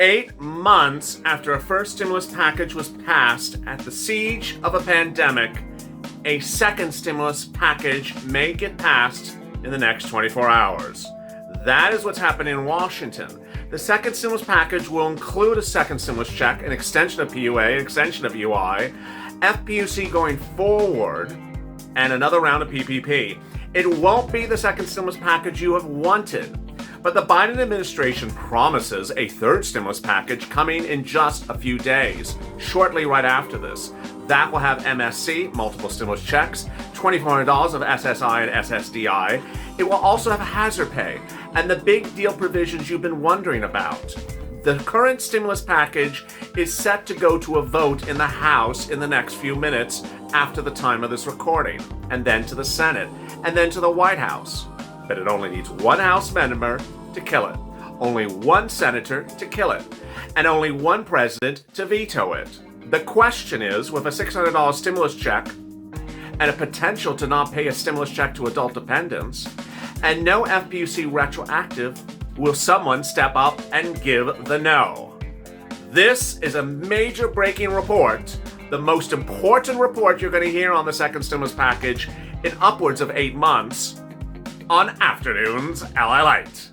8 months after a first stimulus package was passed at the siege of a pandemic, a second stimulus package may get passed in the next 24 hours. That is what's happening in Washington. The second stimulus package will include a second stimulus check, an extension of PUA, an extension of UI, FPUC going forward, and another round of PPP. It won't be the second stimulus package you have wanted, but the Biden administration promises a third stimulus package coming in just a few days, shortly right after this. That will have MSC, multiple stimulus checks, $2,400 of SSI and SSDI. It will also have hazard pay, and the big deal provisions you've been wondering about. The current stimulus package is set to go to a vote in the House in the next few minutes after the time of this recording, and then to the Senate, and then to the White House. But it only needs one House member to kill it, only one senator to kill it, and only one president to veto it. The question is, with a $600 stimulus check and a potential to not pay a stimulus check to adult dependents, and no FPUC retroactive, will someone step up and give the no? This is a major breaking report, the most important report you're going to hear on the second stimulus package in upwards of 8 months on Afternoons LALATE.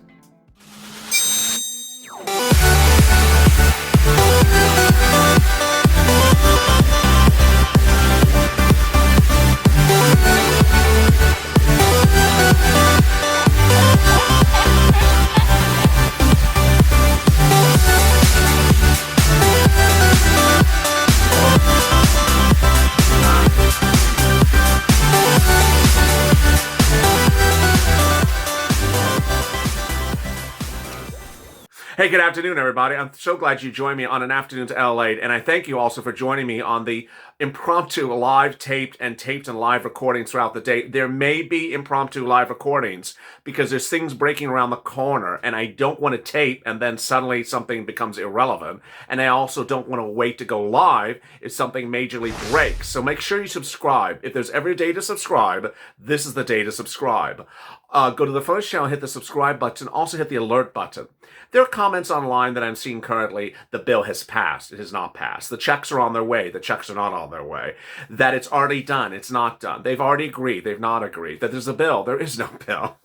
Hey, good afternoon, everybody. I'm so glad you joined me on an Afternoon to LALATE, and I thank you also for joining me on the impromptu live taped and live recordings throughout the day. There may be impromptu live recordings because there's things breaking around the corner, and I don't want to tape and then suddenly something becomes irrelevant, and I also don't want to wait to go live if something majorly breaks. So make sure you subscribe. If there's ever a day to subscribe, this is the day to subscribe. Go to the first channel, hit the subscribe button, also hit the alert button. There are comments online that I'm seeing currently, the bill has passed, it has not passed. The checks are on their way, the checks are not on their way. That it's already done, it's not done. They've already agreed, they've not agreed. That there's a bill, there is no bill.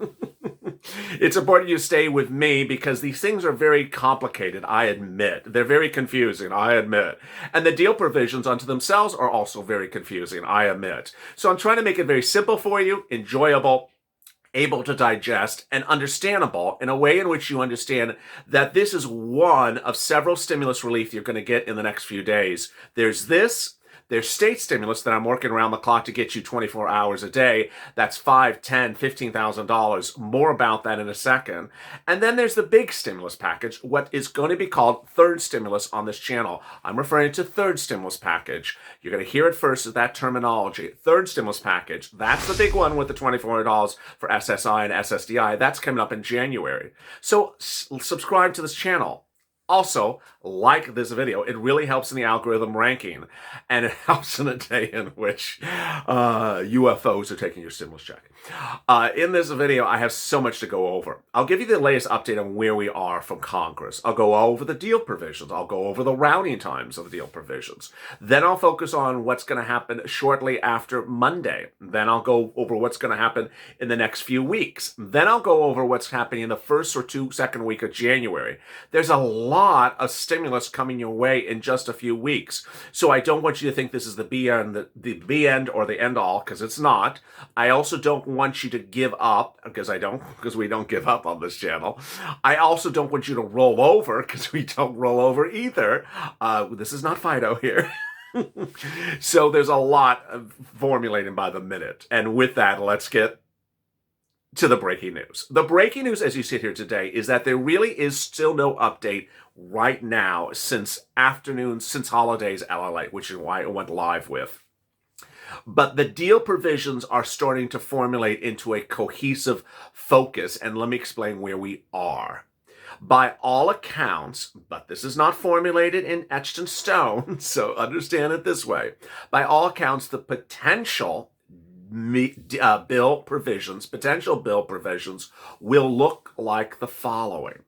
It's important you stay with me because these things are very complicated, I admit. They're very confusing, I admit. And the deal provisions unto themselves are also very confusing, I admit. So I'm trying to make it very simple for you, enjoyable, able to digest, and understandable in a way in which you understand that this is one of several stimulus relief you're going to get in the next few days. There's this. There's state stimulus that I'm working around the clock to get you 24 hours a day. That's $5,000, $10,000, $15,000. More about that in a second. And then there's the big stimulus package, what is going to be called third stimulus on this channel. I'm referring to third stimulus package. You're going to hear it first as that terminology. Third stimulus package. That's the big one with the $2,400 for SSI and SSDI. That's coming up in January. So subscribe to this channel. Also, like this video. It really helps in the algorithm ranking, and it helps in a day in which UFOs are taking your stimulus check. In this video, I have so much to go over. I'll give you the latest update on where we are from Congress. I'll go over the deal provisions. I'll go over the routing times of the deal provisions. Then I'll focus on what's going to happen shortly after Monday. Then I'll go over what's going to happen in the next few weeks. Then I'll go over what's happening in the first or second week of January. There's a lot of stimulus coming your way in just a few weeks. So I don't want you to think this is the be end or the end all, because it's not. I also don't want you to give up, because we don't give up on this channel. I also don't want you to roll over, because we don't roll over either. This is not Fido here. So there's a lot of formulating by the minute. And with that, let's get to the breaking news. The breaking news as you sit here today is that there really is still no update right now since holidays LALATE, which is why it went live with. But the deal provisions are starting to formulate into a cohesive focus, and let me explain where we are. By all accounts, but this is not formulated in etched in stone, so understand it this way. By all accounts, the potential bill provisions will look like the following.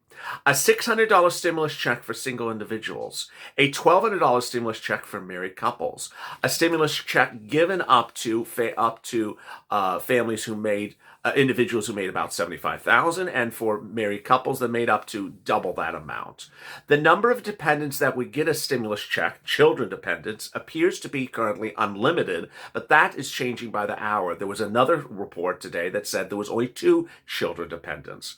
A $600 stimulus check for single individuals, a $1,200 stimulus check for married couples, a stimulus check given up to families who made individuals who made about $75,000, and for married couples that made up to double that amount. The number of dependents that would get a stimulus check, children dependents, appears to be currently unlimited, but that is changing by the hour. There was another report today that said there was only 2 children dependents.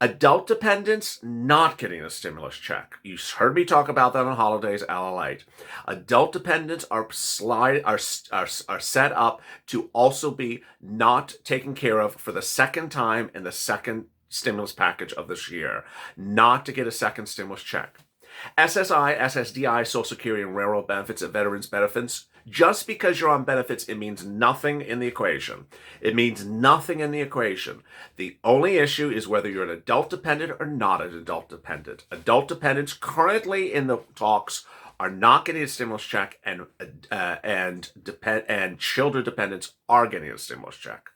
Adult dependents not getting a stimulus check. You heard me talk about that on holidays, LALATE. Adult dependents are set up to also be not taken care of for the second time in the second stimulus package of this year, not to get a second stimulus check. SSI, SSDI, Social Security, and Railroad benefits and veterans benefits. Just because you're on benefits, it means nothing in the equation. It means nothing in the equation. The only issue is whether you're an adult dependent or not an adult dependent. Adult dependents currently in the talks are not getting a stimulus check, and children dependents are getting a stimulus check.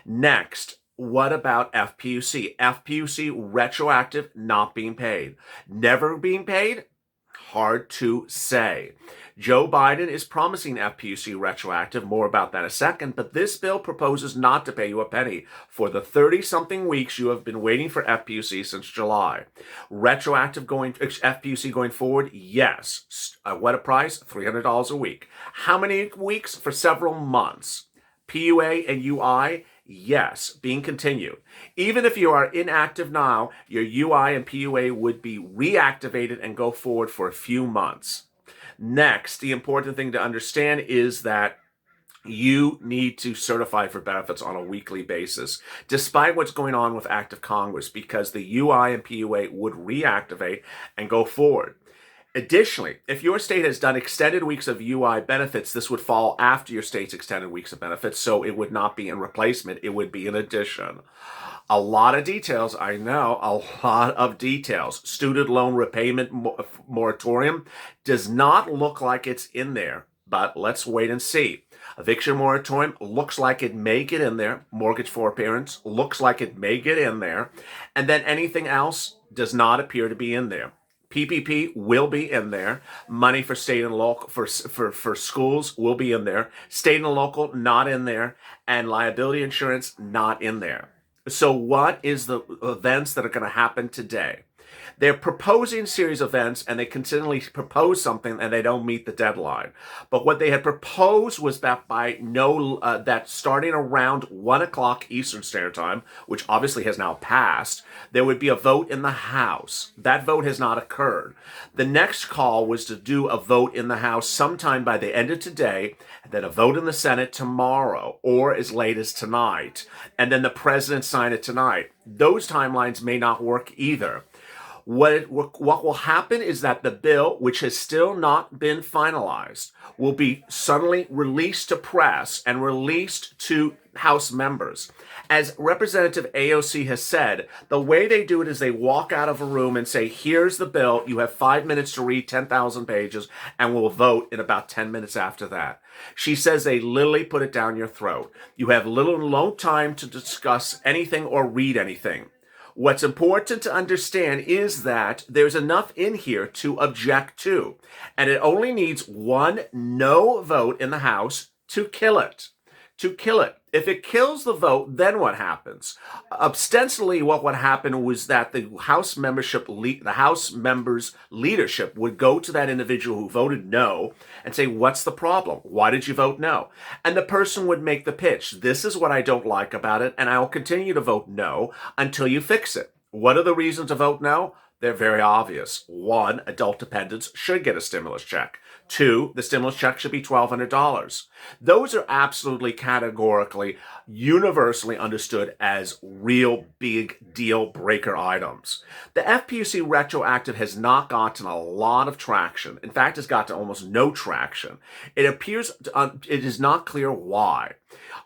Next, what about FPUC? FPUC retroactive, not being paid. Never being paid? Hard to say. Joe Biden is promising FPUC retroactive, more about that in a second, but this bill proposes not to pay you a penny for the 30-something weeks you have been waiting for FPUC since July. Retroactive FPUC going forward? Yes. What a price? $300 a week. How many weeks? For several months. PUA and UI? Yes, being continued. Even if you are inactive now, your UI and PUA would be reactivated and go forward for a few months. Next, the important thing to understand is that you need to certify for benefits on a weekly basis, despite what's going on with Act of Congress, because the UI and PUA would reactivate and go forward. Additionally, if your state has done extended weeks of UI benefits, this would fall after your state's extended weeks of benefits, so it would not be in replacement, it would be in addition. A lot of details, I know, a lot of details. Student loan repayment moratorium does not look like it's in there, but let's wait and see. Eviction moratorium looks like it may get in there. Mortgage forbearance looks like it may get in there. And then anything else does not appear to be in there. PPP will be in there. Money for state and local, for schools will be in there. State and local, not in there. And liability insurance, not in there. So what is the events that are going to happen today? They're proposing a series of events, and they continually propose something, and they don't meet the deadline. But what they had proposed was that that starting around 1 o'clock Eastern Standard Time, which obviously has now passed, there would be a vote in the House. That vote has not occurred. The next call was to do a vote in the House sometime by the end of today, and then a vote in the Senate tomorrow, or as late as tonight, and then the president sign it tonight. Those timelines may not work either. What will happen is that the bill, which has still not been finalized, will be suddenly released to press and released to House members. As Representative AOC has said, the way they do it is they walk out of a room and say, here's the bill, you have 5 minutes to read 10,000 pages, and we'll vote in about 10 minutes after that. She says they literally put it down your throat. You have little and no time to discuss anything or read anything. What's important to understand is that there's enough in here to object to, and it only needs one no vote in the House to kill it. If it kills the vote, then what happens? Ostensibly, what would happen was that the House members' leadership would go to that individual who voted no and say, what's the problem? Why did you vote no? And the person would make the pitch. This is what I don't like about it, and I will continue to vote no until you fix it. What are the reasons to vote no? They're very obvious. 1, adult dependents should get a stimulus check. 2, the stimulus check should be $1,200. Those are absolutely categorically, universally understood as real big deal breaker items. The FPUC retroactive has not gotten a lot of traction. In fact, it's gotten almost no traction. It appears it is not clear why.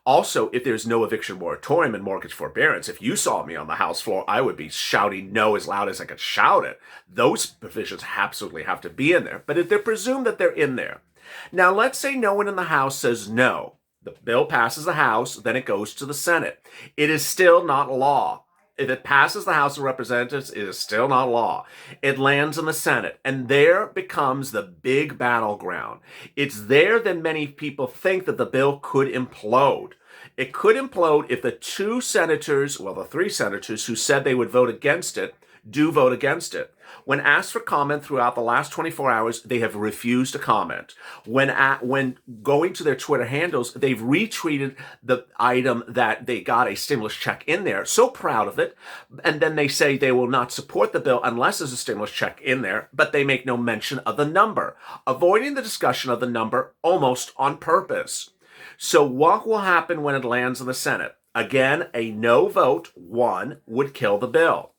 Also, if there's no eviction moratorium and mortgage forbearance, if you saw me on the House floor, I would be shouting no as loud as I could shout it. Those provisions absolutely have to be in there, but if they're presumed that they're in there. Now, let's say no one in the House says no. The bill passes the House, then it goes to the Senate. It is still not law. If it passes the House of Representatives, it is still not law. It lands in the Senate, and there becomes the big battleground. It's there that many people think that the bill could implode. It could implode if the two senators, well, the three senators who said they would vote against it, do vote against it. When asked for comment throughout the last 24 hours, they have refused to comment. When going to their Twitter handles, they've retweeted the item that they got a stimulus check in there, so proud of it, and then they say they will not support the bill unless there's a stimulus check in there, but they make no mention of the number, avoiding the discussion of the number almost on purpose. So what will happen when it lands in the Senate? Again, a no vote, one, would kill the bill.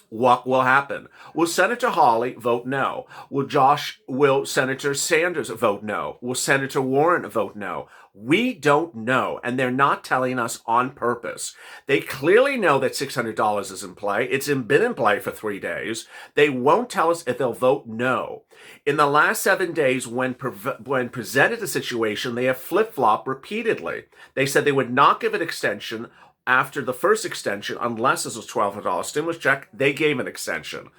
What will happen? Will Senator Hawley vote no? Will Senator Sanders vote no? Will Senator Warren vote no? We don't know, and they're not telling us on purpose. They clearly know that $600 is in play. It's been in play for 3 days. They won't tell us if they'll vote no. In the last 7 days, when presented a situation, they have flip-flopped repeatedly. They said they would not give an extension after the first extension, unless it was $1,200 stimulus check. They gave an extension.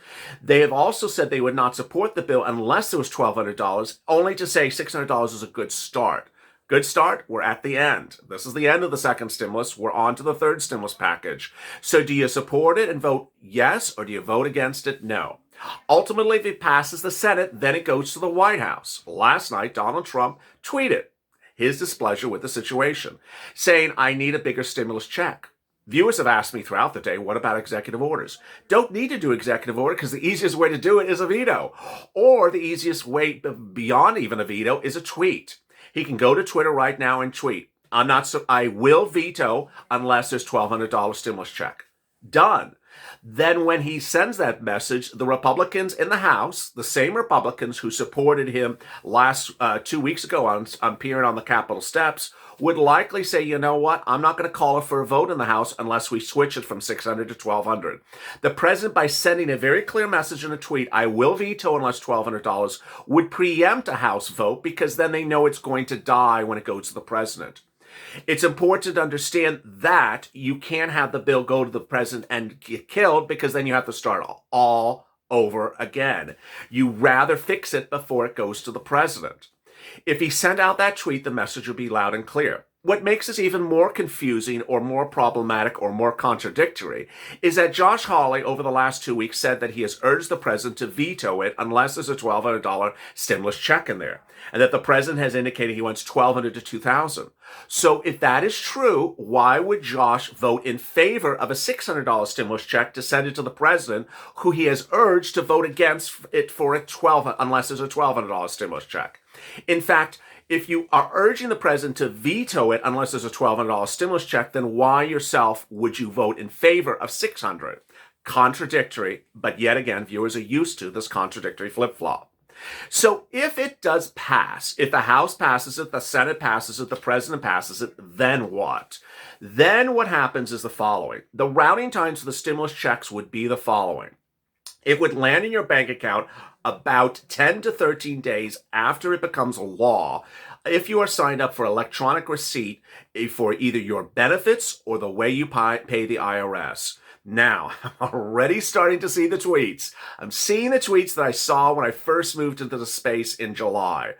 They have also said they would not support the bill unless it was $1,200, only to say $600 is a good start. Good start, we're at the end. This is the end of the second stimulus. We're on to the third stimulus package. So do you support it and vote yes, or do you vote against it? No. Ultimately, if it passes the Senate, then it goes to the White House. Last night, Donald Trump tweeted his displeasure with the situation, saying, I need a bigger stimulus check. Viewers have asked me throughout the day, what about executive orders? Don't need to do executive order because the easiest way to do it is a veto. Or the easiest way beyond even a veto is a tweet. He can go to Twitter right now and tweet, I will veto unless there's $1,200 stimulus check. Done. Then when he sends that message, the Republicans in the House, the same Republicans who supported him 2 weeks ago on appearing on the Capitol steps, would likely say, you know what, I'm not going to call for a vote in the House unless we switch it from $600 to $1,200. The president, by sending a very clear message in a tweet, I will veto unless $1,200, would preempt a House vote because then they know it's going to die when it goes to the president. It's important to understand that you can't have the bill go to the president and get killed because then you have to start all over again. You rather fix it before it goes to the president. If he sent out that tweet, the message would be loud and clear. What makes this even more confusing or more problematic or more contradictory is that Josh Hawley over the last 2 weeks said that he has urged the president to veto it unless there's a $1,200 stimulus check in there, and that the president has indicated he wants $1,200 to $2,000. So if that is true, why would Josh vote in favor of a $600 stimulus check to send it to the president, who he has urged to vote against it for unless there's a $1,200 stimulus check? In fact, if you are urging the president to veto it unless there's a $1,200 stimulus check, then why yourself would you vote in favor of $600? Contradictory, but yet again, viewers are used to this contradictory flip-flop. So if it does pass, if the House passes it, the Senate passes it, the president passes it, then what? Then what happens is the following. The routing times for the stimulus checks would be the following. It would land in your bank account about 10 to 13 days after it becomes a law if you are signed up for electronic receipt for either your benefits or the way you pay the IRS. Now, I'm already starting to see the tweets. I'm seeing the tweets that I saw when I first moved into the space in July.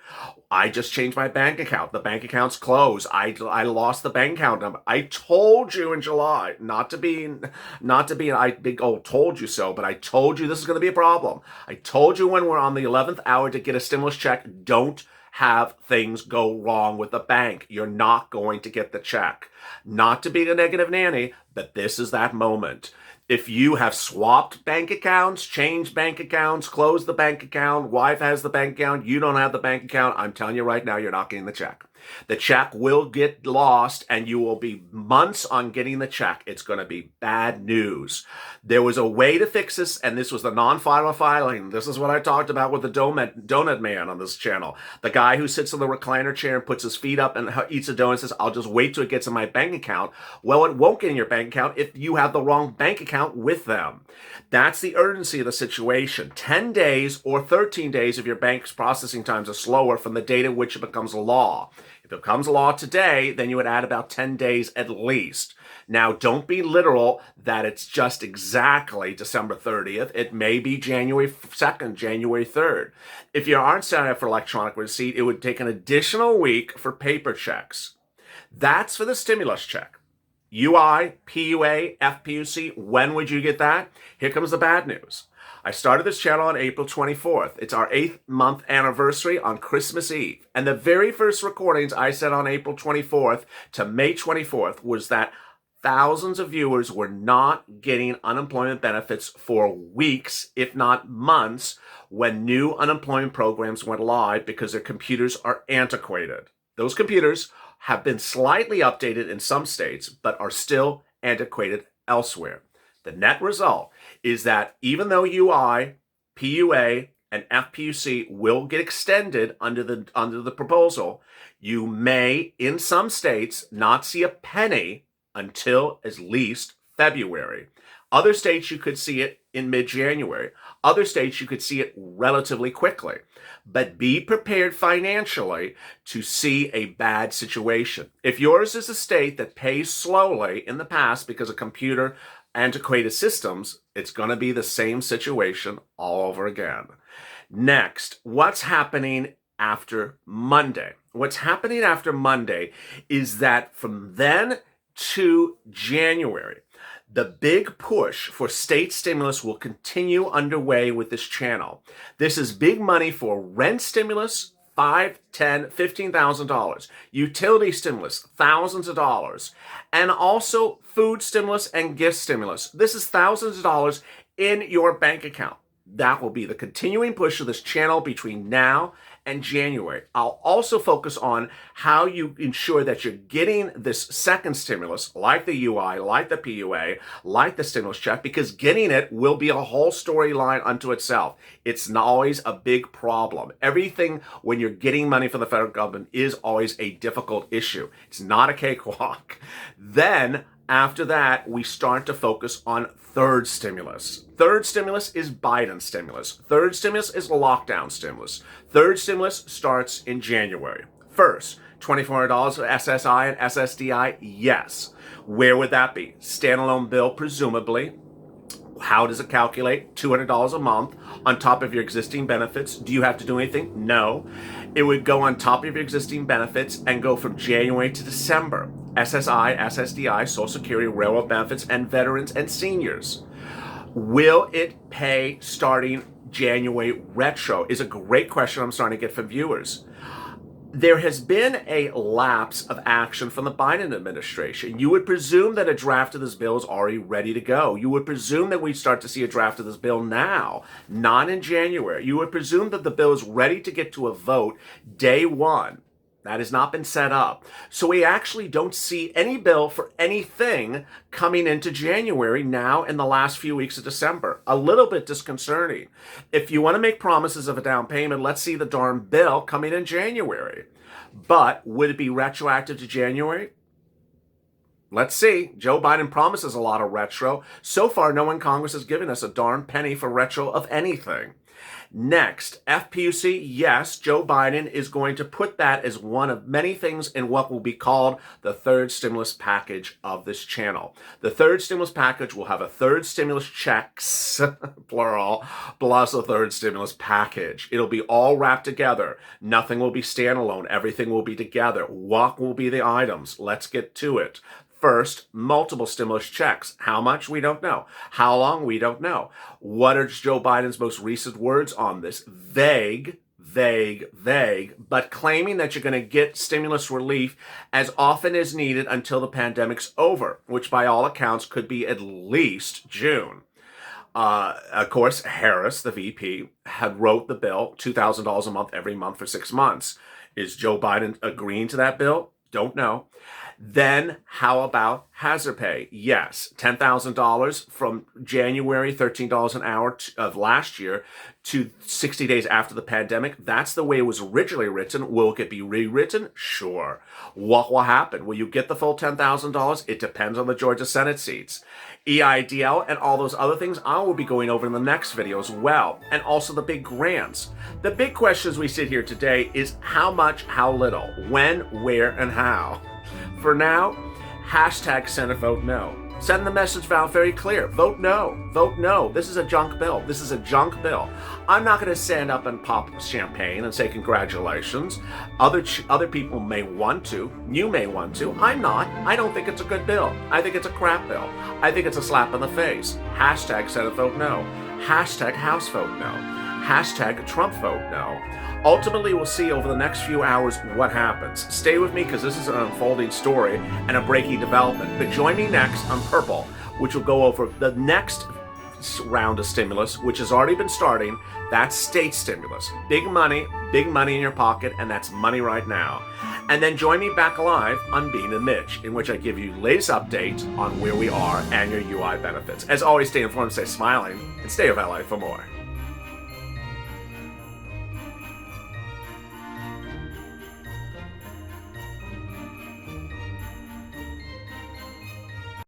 I just changed my bank account. The bank account's closed. I lost the bank account number. I told you in July, not to be an big old told you so, but I told you this is going to be a problem. I told you when we're on the 11th hour to get a stimulus check, don't have things go wrong with the bank. You're not going to get the check. Not to be a negative nanny, but this is that moment. If you have swapped bank accounts, changed bank accounts, closed the bank account, wife has the bank account, you don't have the bank account, I'm telling you right now, you're not getting the check. The check will get lost and you will be months on getting the check. It's going to be bad news. There was a way to fix this, and this was the non-final filing. This is what I talked about with the donut man on this channel. The guy who sits in the recliner chair and puts his feet up and eats a donut and says, I'll just wait till it gets in my bank account. Well, it won't get in your bank account if you have the wrong bank account with them. That's the urgency of the situation. 10 days or 13 days if your bank's processing times are slower from the date at which it becomes a law. If it becomes law today, then you would add about 10 days at least. Now, don't be literal that it's just exactly December 30th. It may be January 2nd, January 3rd. If you aren't signing up for electronic receipt, it would take an additional week for paper checks. That's for the stimulus check. UI, PUA, FPUC, when would you get that? Here comes the bad news. I started this channel on April 24th. It's our 8th month anniversary on Christmas Eve. And the very first recordings I said on April 24th to May 24th was that thousands of viewers were not getting unemployment benefits for weeks, if not months, when new unemployment programs went live because their computers are antiquated. Those computers have been slightly updated in some states, but are still antiquated elsewhere. The net result is that even though UI, PUA, and FPUC will get extended under the proposal, you may, in some states, not see a penny until at least February. Other states, you could see it in mid-January. Other states, you could see it relatively quickly. But be prepared financially to see a bad situation. If yours is a state that pays slowly in the past because of computer antiquated systems, it's going to be the same situation all over again. Next, what's happening after Monday? What's happening after Monday is that from then to January, the big push for state stimulus will continue underway with this channel. This is big money for rent stimulus, $5,000, $10,000, $15,000. Utility stimulus, thousands of dollars. And also food stimulus and gift stimulus. This is thousands of dollars in your bank account. That will be the continuing push of this channel between now and January. I'll also focus on how you ensure that you're getting this second stimulus, like the UI, like the PUA, like the stimulus check, because getting it will be a whole storyline unto itself. It's not always a big problem. Everything when you're getting money from the federal government is always a difficult issue. It's not a cakewalk. Then, after that, we start to focus on third stimulus. Third stimulus is Biden stimulus. Third stimulus is lockdown stimulus. Third stimulus starts in January. First, $2,400 for SSI and SSDI? Yes. Where would that be? Standalone bill, presumably. How does it calculate? $200 a month on top of your existing benefits. Do you have to do anything? No. It would go on top of your existing benefits and go from January to December. SSI, SSDI, Social Security, railroad benefits, and veterans and seniors. Will it pay starting January retro? Is a great question I'm starting to get from viewers. There has been a lapse of action from the Biden administration. You would presume that a draft of this bill is already ready to go. You would presume that we'd start to see a draft of this bill now, not in January. You would presume that the bill is ready to get to a vote day one. That has not been set up. So we actually don't see any bill for anything coming into January now in the last few weeks of December. A little bit disconcerting. If you want to make promises of a down payment, let's see the darn bill coming in January. But would it be retroactive to January? Let's see. Joe Biden promises a lot of retro. So far, no one in Congress has given us a darn penny for retro of anything. Next, FPUC, yes, Joe Biden is going to put that as one of many things in what will be called the third stimulus package of this channel. The third stimulus package will have a third stimulus checks, plural, plus a third stimulus package. It'll be all wrapped together. Nothing will be standalone. Everything will be together. What will be the items? Let's get to it. First, multiple stimulus checks. How much? We don't know. How long? We don't know. What are Joe Biden's most recent words on this? Vague, vague, vague, but claiming that you're going to get stimulus relief as often as needed until the pandemic's over, which by all accounts could be at least June. Of course, Harris, the VP, had wrote the bill, $2,000 a month every month for 6 months. Is Joe Biden agreeing to that bill? Don't know. Then how about hazard pay? Yes, $10,000 from January, $13 an hour of last year to 60 days after the pandemic. That's the way it was originally written. Will it be rewritten? Sure. What will happen? Will you get the full $10,000? It depends on the Georgia Senate seats. EIDL and all those other things I will be going over in the next video as well. And also the big grants. The big question as we sit here today is how much, how little, when, where, and how. For now, hashtag Senate vote no. Send the message out very clear. Vote no. Vote no. This is a junk bill. This is a junk bill. I'm not going to stand up and pop champagne and say congratulations. Other people may want to. You may want to. I'm not. I don't think it's a good bill. I think it's a crap bill. I think it's a slap in the face. Hashtag Senate vote no. Hashtag House vote no. Hashtag Trump vote no. Ultimately, we'll see over the next few hours what happens. Stay with me because this is an unfolding story and a breaking development. But join me next on Purple, which will go over the next round of stimulus, which has already been starting. That's state stimulus. Big money in your pocket, and that's money right now. And then join me back live on Bean and Mitch, in which I give you latest updates on where we are and your UI benefits. As always, stay informed, stay smiling, and stay of LA for more.